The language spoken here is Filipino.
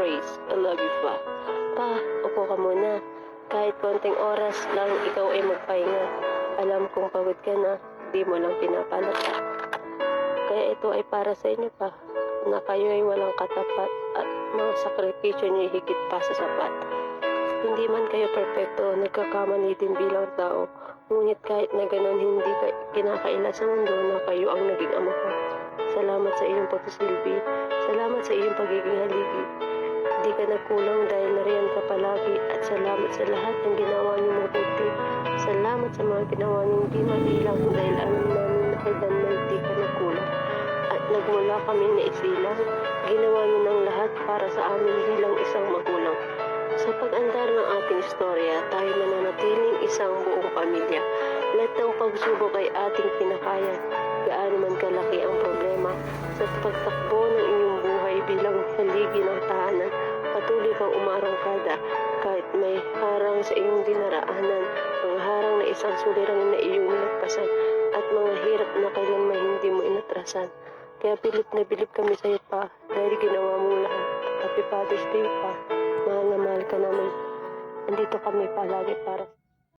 praise. I love you, Pa. Pa, upo ka muna. Kahit konting oras lang ikaw ay magpahinga. Alam kong pagod ka na, di mo lang pinapalata. Kaya ito ay para sa inyo, Pa, na kayo ay walang katapat at mga sakripisyo niyo higit pa sa sapat. Hindi man kayo perpekto, nagkakamali din bilang tao. Ngunit kahit na ganun, hindi kinakaila sa mundo na kayo ang naging ama ko. Salamat sa iyong pagsisilbi. Salamat sa iyong pagiging haligi. Di ka nagkulang dahil nariyan ka palagi. At salamat sa lahat ng ginawa niyo mabuti. Salamat sa mga ginawa niyo di mabilang dahil alam namin na kailan na di ka nagkulang. At nagmula kaming naisilang, ginawa niyo ng lahat para sa amin bilang isang magulang. Sa pag-andar ng ating istorya, tayo mananatiling isang buong pamilya. Lahat ng pagsubok ay ating pinakaya. Gaano man kalaki ang problema, sa pagtakbo ng inyong buhay bilang haligi ng tahanan, patuloy kang umarangkada kahit may harang sa iyong dinaraanan, mga harang na isang suliranin na iyong nilagpasan, at mga hirap na kailanman hindi mo inatrasan. Kaya bilib na bilib kami sa iyo, Pa, dahil ginawa mo lahat. Happy Father's Day, Pa. Mahal na mahal ka namin. Nandito kami palagi para